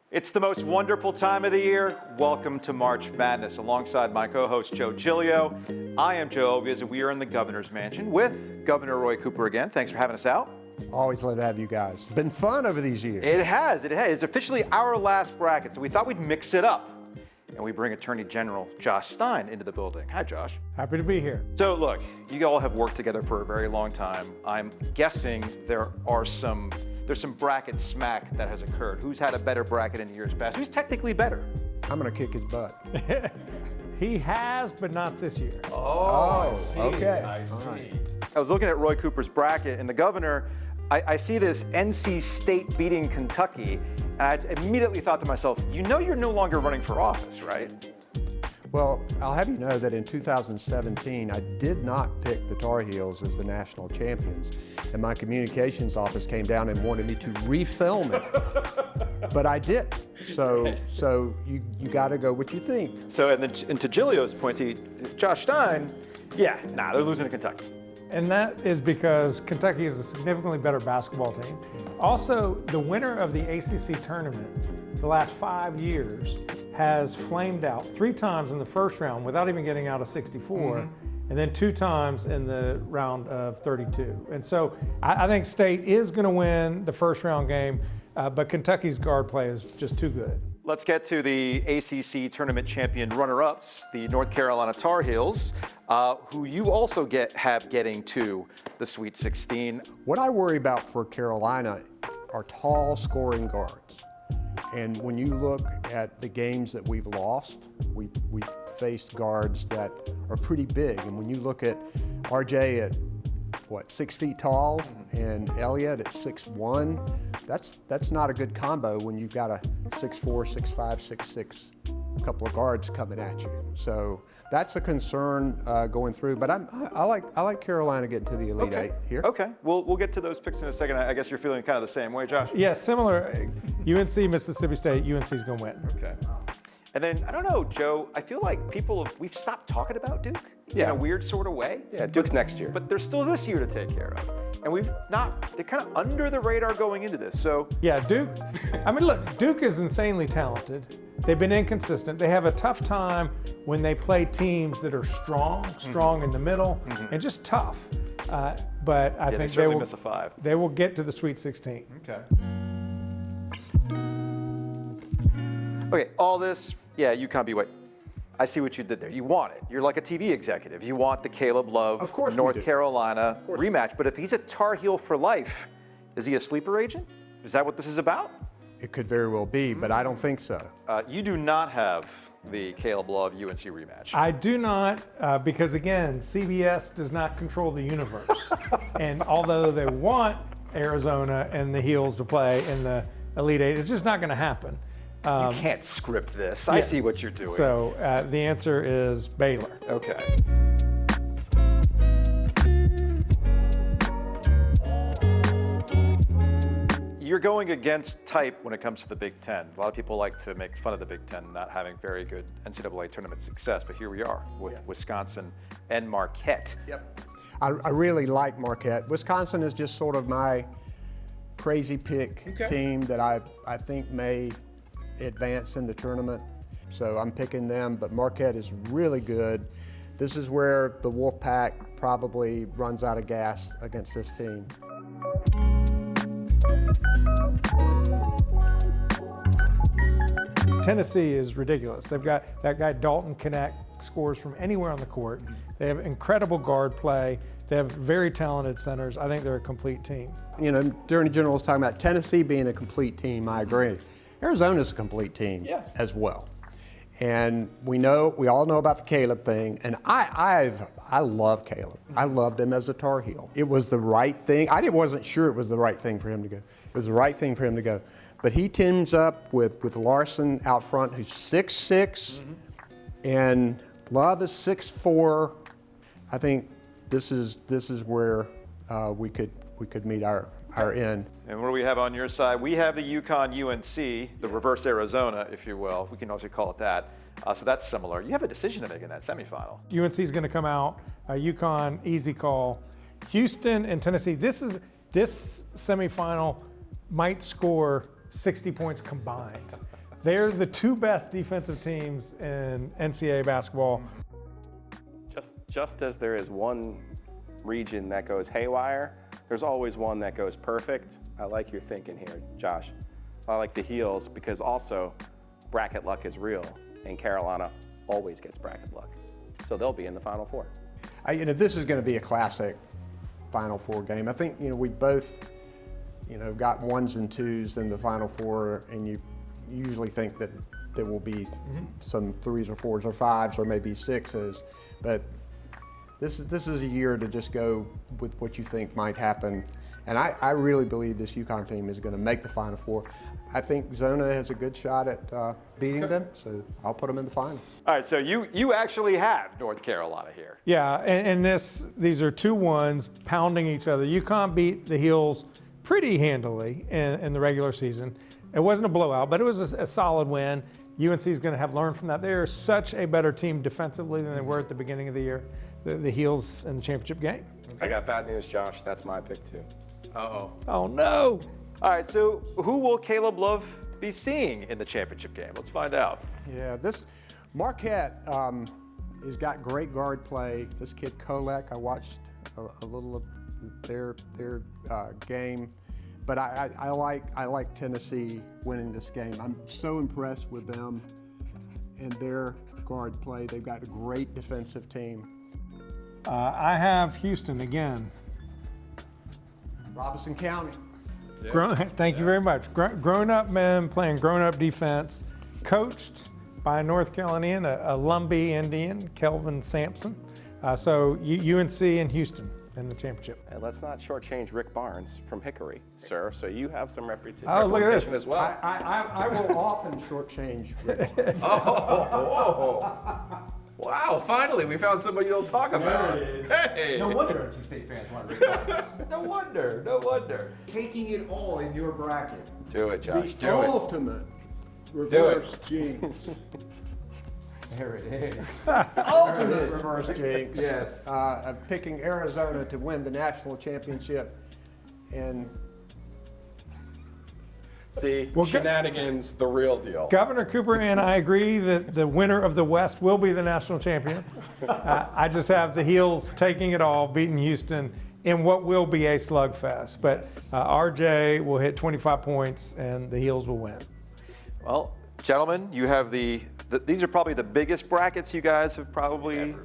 It's the most wonderful time of the year. Welcome to March Madness. Alongside my co-host Joe Giglio, I am Joe Ovies, and we are in the Governor's Mansion with Governor Roy Cooper again. Thanks for having us out. Always glad to have you guys. Been fun over these years. It has. It's officially our last bracket, so we thought we'd mix it up. And we bring Attorney General Josh Stein into the building. Hi, Josh. Happy to be here. So look, you all have worked together for a very long time. I'm guessing there's some bracket smack that has occurred. Who's had a better bracket in years past? Who's technically better? I'm going to kick his butt. He has, but not this year. Oh, I see. Okay. I see. Right. I was looking at Roy Cooper's bracket, and the governor, I see this NC State beating Kentucky, and I immediately thought to myself, you know you're no longer running for office, right? Well, I'll have you know that in 2017, I did not pick the Tar Heels as the national champions. And my communications office came down and wanted me to refilm it. But I did. So you got to go what you think. So, and to Giglio's point, Josh Stein, they're losing to Kentucky. And that is because Kentucky is a significantly better basketball team. Also, the winner of the ACC tournament for the last 5 years has flamed out 3 times in the first round without even getting out of 64, and then 2 times in the round of 32. And so I think State is going to win the first round game, but Kentucky's guard play is just too good. Let's get to the ACC tournament champion runner-ups, the North Carolina Tar Heels, who you also have getting to the Sweet 16. What I worry about for Carolina are tall scoring guards. And when you look at the games that we've lost, we faced guards that are pretty big. And when you look at RJ at 6 feet tall and Elliott at 6'1", that's not a good combo when you've got a 6'4", 6'5", 6'6", couple of guards coming at you. So that's a concern going through. But I like Carolina getting to the Elite Eight here. Okay, we'll get to those picks in a second. I guess you're feeling kind of the same way, Josh. Yeah, similar. UNC, Mississippi State. UNC's going to win. Okay. And then I don't know, Joe. I feel like we've stopped talking about Duke in a weird sort of way. Yeah, Duke's next year. But they're still this year to take care of. And they're kind of under the radar going into this, so. Yeah, Duke, look, Duke is insanely talented. They've been inconsistent. They have a tough time when they play teams that are strong in the middle, and just tough. But I think they miss a 5. They will get to the Sweet 16. Okay. Okay, all this, UConn beat White. I see what you did there. You want it. You're like a TV executive. You want the Caleb Love North Carolina rematch. But if he's a Tar Heel for life, is he a sleeper agent? Is that what this is about? It could very well be, but I don't think so. You do not have the Caleb Love UNC rematch. I do not, because again, CBS does not control the universe. And although they want Arizona and the Heels to play in the Elite Eight, it's just not going to happen. You can't script this. I see what you're doing. So the answer is Baylor. Okay. You're going against type when it comes to the Big Ten. A lot of people like to make fun of the Big Ten not having very good NCAA tournament success, but here we are with Wisconsin and Marquette. Yep. I really like Marquette. Wisconsin is just sort of my crazy pick team that I think may advance in the tournament. So I'm picking them, but Marquette is really good. This is where the Wolfpack probably runs out of gas against this team. Tennessee is ridiculous. They've got that guy Dalton Connect scores from anywhere on the court. They have incredible guard play. They have very talented centers. I think they're a complete team. You know, Attorney General was talking about Tennessee being a complete team. I agree. Arizona's a complete team as well. And we all know about the Caleb thing, and I love Caleb. I loved him as a Tar Heel. It was the right thing. I wasn't sure it was the right thing for him to go. It was the right thing for him to go. But he teams up with Larson out front, who's 6'6", and Love is 6'4". I think this is where we could meet our end. And what do we have on your side? We have the UConn UNC, the reverse Arizona, if you will. We can also call it that. So that's similar. You have a decision to make in that semifinal. UNC is going to come out. UConn, easy call. Houston and Tennessee. This semifinal might score 60 points combined. They're the two best defensive teams in NCAA basketball. Just as there is one region that goes haywire, there's always one that goes perfect. I like your thinking here, Josh. I like the heels because also bracket luck is real, and Carolina always gets bracket luck. So they'll be in the Final Four. This is going to be a classic Final Four game. I think, we both, got 1s and 2s in the Final Four, and you usually think that there will be some 3s or 4s or 5s or maybe 6s, but this is a year to just go with what you think might happen. And I really believe this UConn team is going to make the Final Four. I think Zona has a good shot at beating them, so I'll put them in the finals. All right, so you actually have North Carolina here. Yeah, and these are 2-1s pounding each other. UConn beat the Heels pretty handily in the regular season. It wasn't a blowout, but it was a solid win. UNC is going to have learned from that. They're such a better team defensively than they were at the beginning of the year. The Heels in the championship game. I got bad news, Josh. That's my pick too. Uh-oh. Oh, no. All right, so who will Caleb Love be seeing in the championship game? Let's find out. Yeah, this Marquette has got great guard play. This kid Kolek, I watched a little of their game, but I like Tennessee winning this game. I'm so impressed with them and their guard play. They've got a great defensive team. I have Houston again. Robinson County. Thank you very much. Grown-up men playing grown-up defense, coached by a North Carolinian, a Lumbee Indian, Kelvin Sampson. So UNC and Houston in the championship. And let's not shortchange Rick Barnes from Hickory, sir. So you have some reputation Look at this. as well. I will often shortchange. Wow, finally, we found somebody you'll talk about. There it is. Hey. No wonder NC State fans want Rick Barnes. No wonder. Taking it all in your bracket. Do it, Josh. The ultimate reverse jinx. There it is. Ultimate reverse jinx. Yes. Of picking Arizona to win the national championship. And See, shenanigans, the real deal. Governor Cooper and I agree that the winner of the West will be the national champion. I just have the Heels taking it all, beating Houston in what will be a slugfest. But RJ will hit 25 points and the Heels will win. Well, gentlemen, you have these are probably the biggest brackets you guys have probably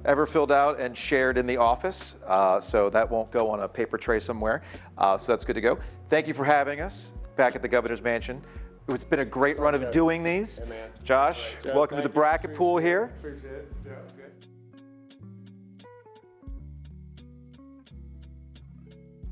ever filled out and shared in the office. So that won't go on a paper tray somewhere. So that's good to go. Thank you for having us back at the Governor's Mansion. It's been a great run of doing these. Hey, man. Josh, welcome to the bracket pool here. Appreciate it. Yeah, good.